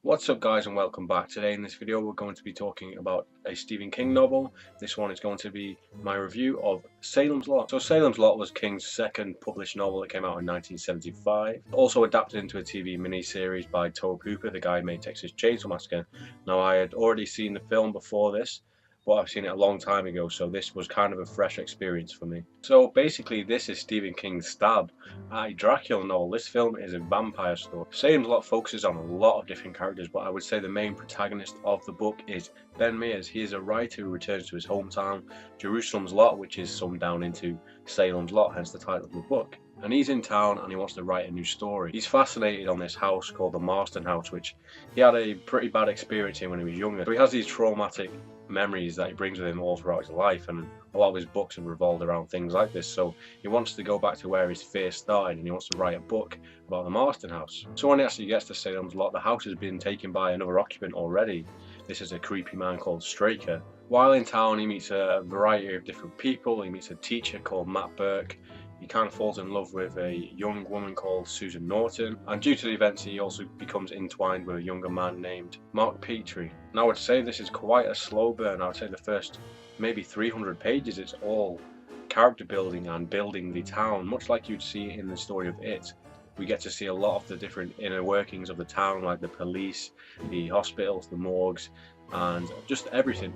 What's up guys and welcome back. Today in this video we're going to be talking about a Stephen King novel. This one is going to be my review of Salem's Lot. So Salem's Lot was King's second published novel that came out in 1975. Also adapted into a TV miniseries by Tobe Hooper, the guy who made Texas Chainsaw Massacre. Now I had already seen the film before this, but I've seen it a long time ago, so this was kind of a fresh experience for me. So basically this is Stephen King's stab at a Dracula novel. This film is a vampire story. Salem's Lot focuses on a lot of different characters, but I would say the main protagonist of the book is Ben Mears. He is a writer who returns to his hometown, Jerusalem's Lot, which is summed down into Salem's Lot, hence the title of the book. And he's in town and he wants to write a new story. He's fascinated on this house called the Marston House, which he had a pretty bad experience in when he was younger. So he has these traumatic memories that he brings with him all throughout his life, and a lot of his books have revolved around things like this. So he wants to go back to where his fear started, and he wants to write a book about the Marston House. So when he actually gets to Salem's Lot, the house has been taken by another occupant already. This is a creepy man called Straker. While in town, he meets a variety of different people. He meets a teacher called Matt Burke. He kind of falls in love with a young woman called Susan Norton, and due to the events he also becomes entwined with a younger man named Mark Petrie. Now I would say this is quite a slow burn. I would say the first maybe 300 pages it's all character building and building the town, much like you'd see in the story of It. We get to see a lot of the different inner workings of the town, like the police, the hospitals, the morgues, and just everything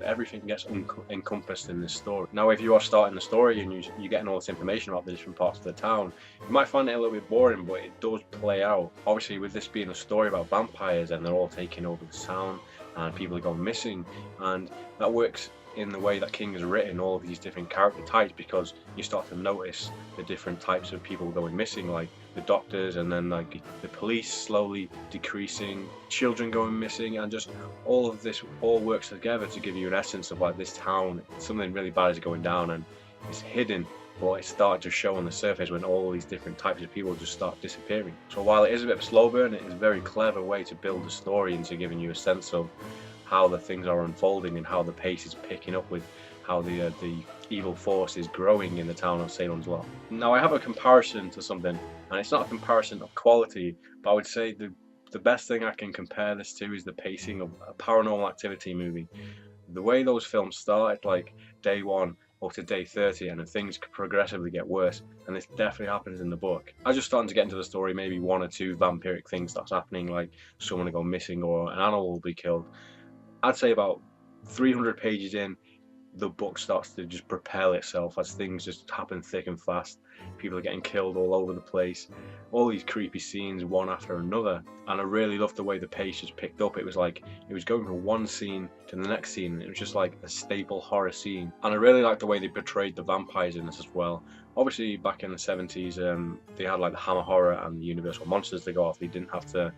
gets encompassed in this story. Now if you are starting the story and you're getting all this information about the different parts of the town, you might find it a little bit boring, but it does play out. Obviously with this being a story about vampires and they're all taking over the town and people are going missing, and that works in the way that King has written all of these different character types, because you start to notice the different types of people going missing, like the doctors, and then like the police slowly decreasing, children going missing, and just all of this all works together to give you an essence of like this town, something really bad is going down and it's hidden, but it started to show on the surface when all these different types of people just start disappearing. So while it is a bit of a slow burn, it is a very clever way to build a story into giving you a sense of how the things are unfolding and how the pace is picking up with how the evil force is growing in the town of Salem's Lot. Now I have a comparison to something, and it's not a comparison of quality, but I would say the best thing I can compare this to is the pacing of a Paranormal Activity movie. The way those films start, like day 1 up to day 30, and then things progressively get worse, and this definitely happens in the book. As you're starting to get into the story, maybe 1 or 2 vampiric things starts happening, like someone will go missing or an animal will be killed. I'd say about 300 pages in, the book starts to just propel itself as things just happen thick and fast. People are getting killed all over the place, all these creepy scenes one after another, and I really loved the way the pace just picked up. It was like it was going from one scene to the next scene, and it was just like a staple horror scene. And I really liked the way they portrayed the vampires in this as well. Obviously back in the 70s they had like the Hammer horror and the Universal monsters to go off. They didn't have to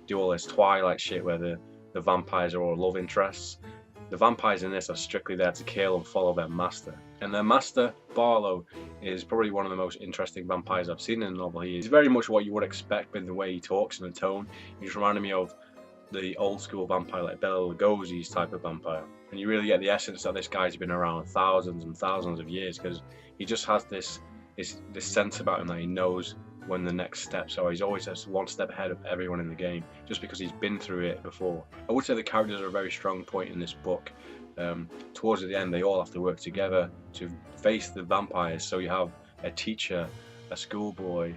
do all this Twilight shit where the vampires are all love interests. The vampires in this are strictly there to kill and follow their master. And their master, Barlow, is probably one of the most interesting vampires I've seen in a novel. He is very much what you would expect in the way he talks and the tone. He just reminded me of the old school vampire, like Bela Lugosi's type of vampire. And you really get the essence that this guy's been around thousands and thousands of years, because he just has this sense about him that he knows when the next steps are. He's always just one step ahead of everyone in the game, just because he's been through it before. I would say the characters are a very strong point in this book. Towards the end, they all have to work together to face the vampires. So you have a teacher, a schoolboy,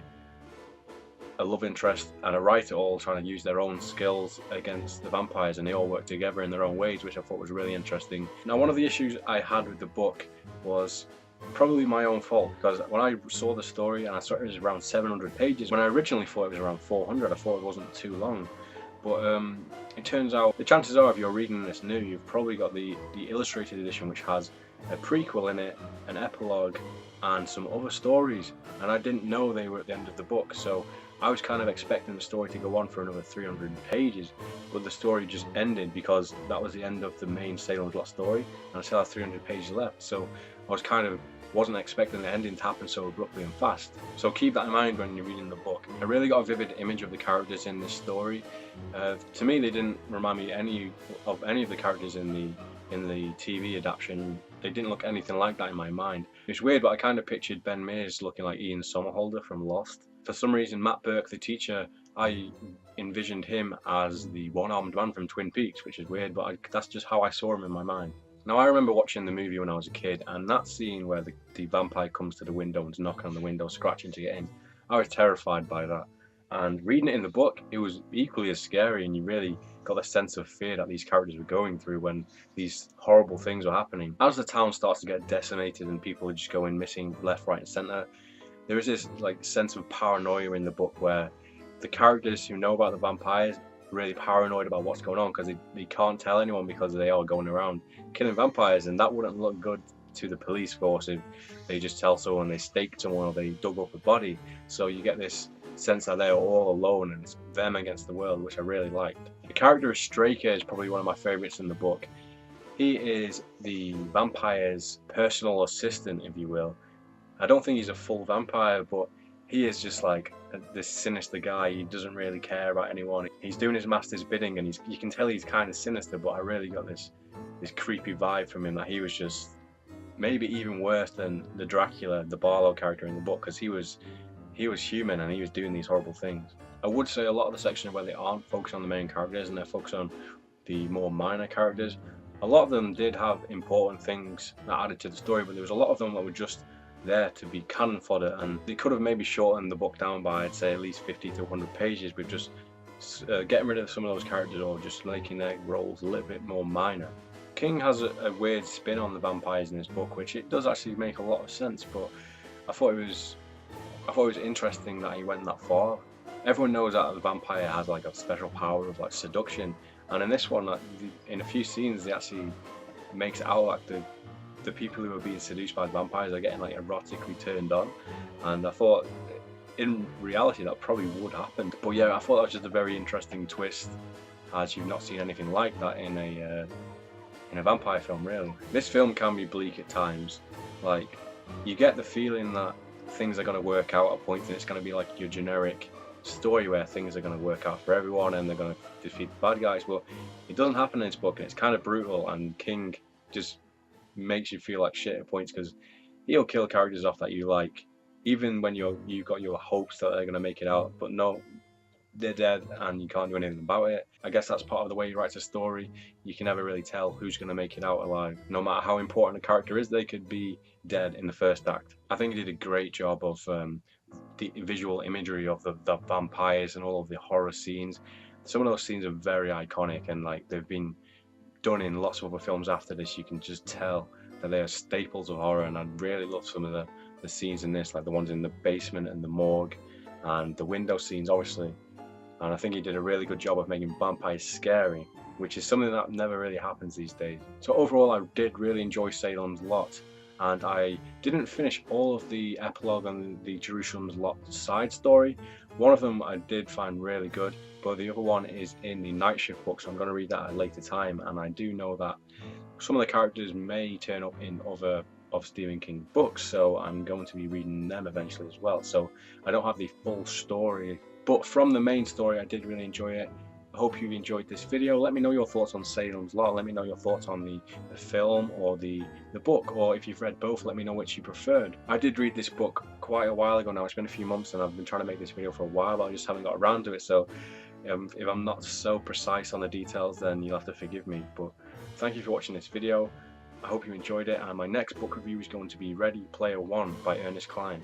a love interest, and a writer all trying to use their own skills against the vampires, and they all work together in their own ways, which I thought was really interesting. Now, one of the issues I had with the book was probably my own fault, because when I saw the story and I saw it was around 700 pages, when I originally thought it was around 400, I thought it wasn't too long. But it turns out the chances are if you're reading this new, you've probably got the illustrated edition, which has a prequel in it, an epilogue, and some other stories, and I didn't know they were at the end of the book. So I was kind of expecting the story to go on for another 300 pages, but the story just ended because that was the end of the main Salem's Lot story, and I still had 300 pages left. So I was wasn't expecting the ending to happen so abruptly and fast. So keep that in mind when you're reading the book. I really got a vivid image of the characters in this story. To me, they didn't remind me any of the characters in the TV adaptation. They didn't look anything like that in my mind. It's weird, but I kind of pictured Ben Mears looking like Ian Somerhalder from Lost. For some reason, Matt Burke, the teacher, I envisioned him as the one-armed man from Twin Peaks, which is weird, but that's just how I saw him in my mind. Now, I remember watching the movie when I was a kid, and that scene where the vampire comes to the window and's knocking on the window, scratching to get in, I was terrified by that. And reading it in the book, it was equally as scary, and you really got the sense of fear that these characters were going through when these horrible things were happening. As the town starts to get decimated and people are just going missing left, right, and centre, there is this like sense of paranoia in the book where the characters who know about the vampires are really paranoid about what's going on because they can't tell anyone because they are going around killing vampires, and that wouldn't look good to the police force if they just tell someone they staked someone or they dug up a body. So you get this sense that they're all alone and it's them against the world, which I really liked. The character of Straker is probably one of my favourites in the book. He is the vampire's personal assistant, if you will. I don't think he's a full vampire, but he is just like this sinister guy. He doesn't really care about anyone. He's doing his master's bidding, and you can tell he's kind of sinister, but I really got this creepy vibe from him that he was just maybe even worse than the Dracula, the Barlow character in the book, because he was human and he was doing these horrible things. I would say a lot of the section where they aren't focused on the main characters and they're focused on the more minor characters, a lot of them did have important things that added to the story, but there was a lot of them that were just there to be cannon fodder, and they could have maybe shortened the book down by, I'd say, at least 50 to 100 pages with just getting rid of some of those characters or just making their roles a little bit more minor. King has a weird spin on the vampires in this book, which it does actually make a lot of sense, but I thought it was interesting that he went that far. Everyone knows that the vampire has like a special power of like seduction, and in this one, like, in a few scenes, they actually makes it out like the people who are being seduced by the vampires are getting like erotically turned on, and I thought in reality that probably would happen. But yeah, I thought that was just a very interesting twist, as you've not seen anything like that in a vampire film, really. This film can be bleak at times. Like, you get the feeling that things are going to work out at points, and it's going to be like your generic story where things are going to work out for everyone and they're going to defeat the bad guys. But it doesn't happen in this book, and it's kind of brutal, and King just makes you feel like shit at points because he'll kill characters off that you like, even when you've got your hopes that they're going to make it out, but no, they're dead and you can't do anything about it. I guess that's part of the way he writes a story. You can never really tell who's going to make it out alive. No matter how important a character is, they could be dead in the first act. I think he did a great job of the visual imagery of the vampires and all of the horror scenes. Some of those scenes are very iconic, and like they've been done in lots of other films after this. You can just tell that they are staples of horror, and I really love some of the scenes in this, like the ones in the basement and the morgue and the window scenes, obviously. And I think he did a really good job of making vampires scary, which is something that never really happens these days. So overall, I did really enjoy Salem's Lot, and I didn't finish all of the epilogue and the Jerusalem's Lot side story. One of them I did find really good, but the other one is in the Night Shift book, so I'm going to read that at a later time, and I do know that some of the characters may turn up in other of Stephen King books, so I'm going to be reading them eventually as well. So I don't have the full story, but from the main story I did really enjoy it. I hope you enjoyed this video. Let me know your thoughts on Salem's Lot. Let me know your thoughts on the film or the book, or if you've read both, let me know which you preferred. I did read this book quite a while ago now. It's been a few months and I've been trying to make this video for a while, but I just haven't got around to it. So if I'm not so precise on the details, then you'll have to forgive me. But thank you for watching this video. I hope you enjoyed it, and my next book review is going to be Ready Player One by Ernest Cline.